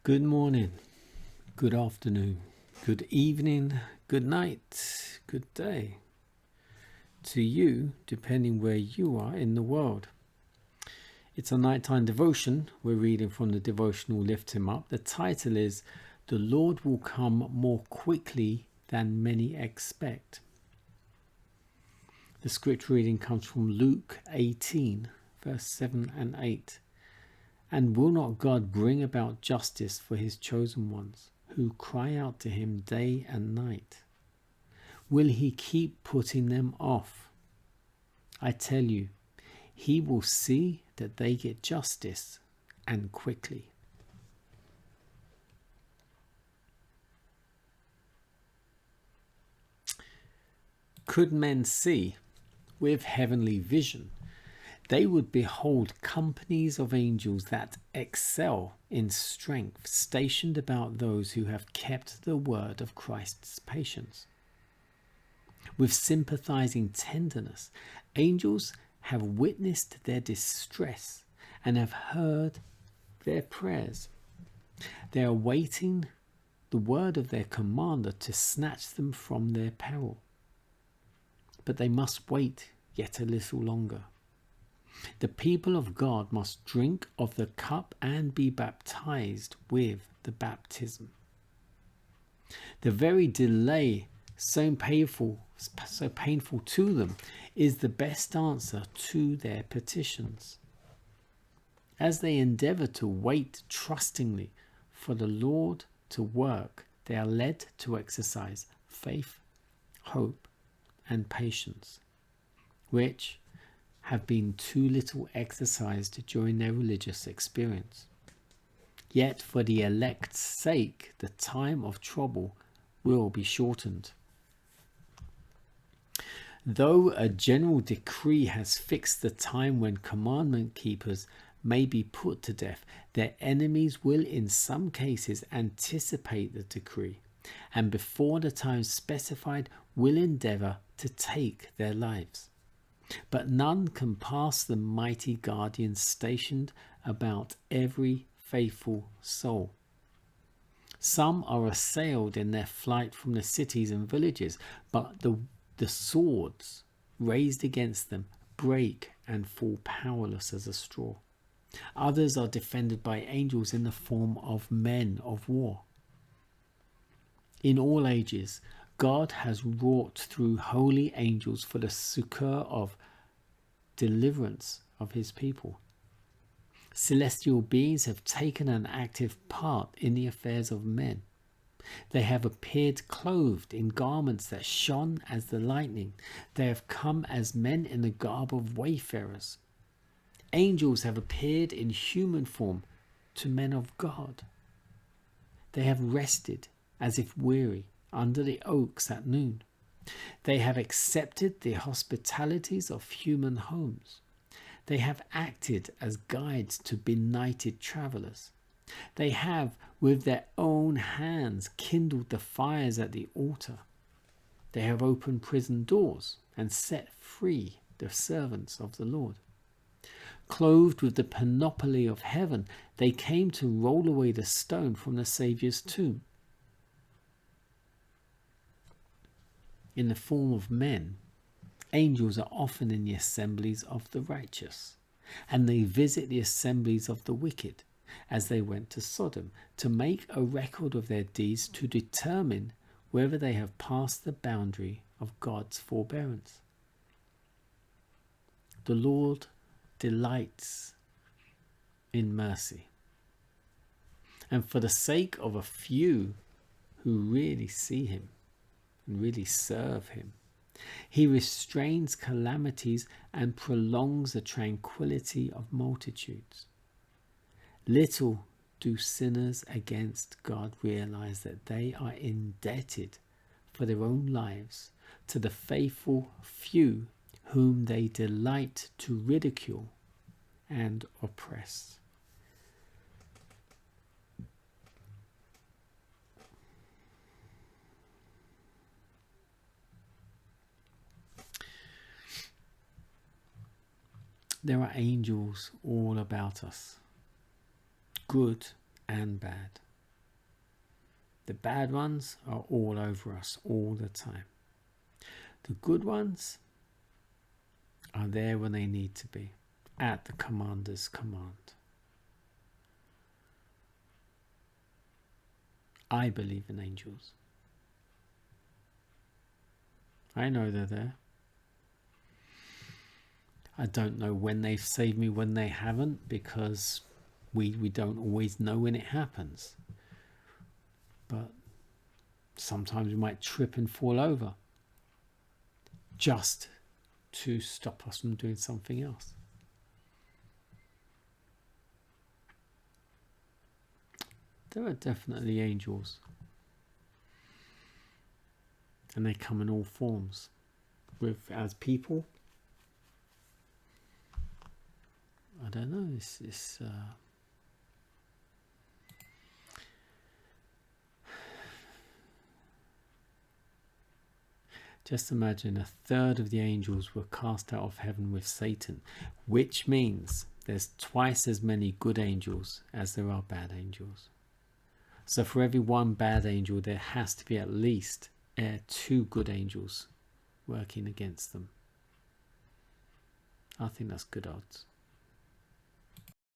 Good morning, good afternoon, good evening, good night, good day to you, depending where you are in the world. It's a nighttime devotion. We're reading from the devotional Lift Him Up. The title is The Lord Will Come More Quickly Than Many Expect. The scripture reading comes from Luke 18, verse 7 and 8. And will not God bring about justice for his chosen ones, who cry out to him day and night? Will he keep putting them off? I tell you, he will see that they get justice, and quickly. Could men see with heavenly vision, they would behold companies of angels that excel in strength, stationed about those who have kept the word of Christ's patience. With sympathizing tenderness, angels have witnessed their distress and have heard their prayers. They are waiting the word of their commander to snatch them from their peril. But they must wait yet a little longer. The people of God must drink of the cup and be baptized with the baptism. The very delay, so painful to them, is the best answer to their petitions. As they endeavor to wait trustingly for the Lord to work, they are led to exercise faith, hope, and patience, which have been too little exercised during their religious experience. Yet for the elect's sake, the time of trouble will be shortened. Though a general decree has fixed the time when commandment keepers may be put to death, their enemies will in some cases anticipate the decree, and before the time specified will endeavor to take their lives. But none can pass the mighty guardians stationed about every faithful soul. Some are assailed in their flight from the cities and villages, but the swords raised against them break and fall powerless as a straw. Others are defended by angels in the form of men of war. In all ages, God has wrought through holy angels for the succor of deliverance of his people. Celestial beings have taken an active part in the affairs of men. They have appeared clothed in garments that shone as the lightning. They have come as men in the garb of wayfarers. Angels have appeared in human form to men of God. They have rested as if weary under the oaks at noon. They have accepted the hospitalities of human homes. They have acted as guides to benighted travelers. They have, with their own hands, kindled the fires at the altar. They have opened prison doors and set free the servants of the Lord. Clothed with the panoply of heaven, they came to roll away the stone from the Saviour's tomb. In the form of men, angels are often in the assemblies of the righteous, and they visit the assemblies of the wicked, as they went to Sodom, to make a record of their deeds, to determine whether they have passed the boundary of God's forbearance. The Lord delights in mercy, and for the sake of a few who really see him and really serve him, he restrains calamities and prolongs the tranquility of multitudes. Little do sinners against God realize that they are indebted for their own lives to the faithful few whom they delight to ridicule and oppress. There are angels all about us, good and bad. The bad ones are all over us all the time. The good ones are there when they need to be, at the commander's command. I believe in angels. I know they're there. I don't know when they've saved me, when they haven't, because we don't always know when it happens. But sometimes we might trip and fall over just to stop us from doing something else. There are definitely angels. And they come in all forms. As people, I don't know, it's just imagine 1/3 of the angels were cast out of heaven with Satan, which means there's twice as many good angels as there are bad angels. So for every one bad angel, there has to be at least 2 good angels working against them. I think that's good odds.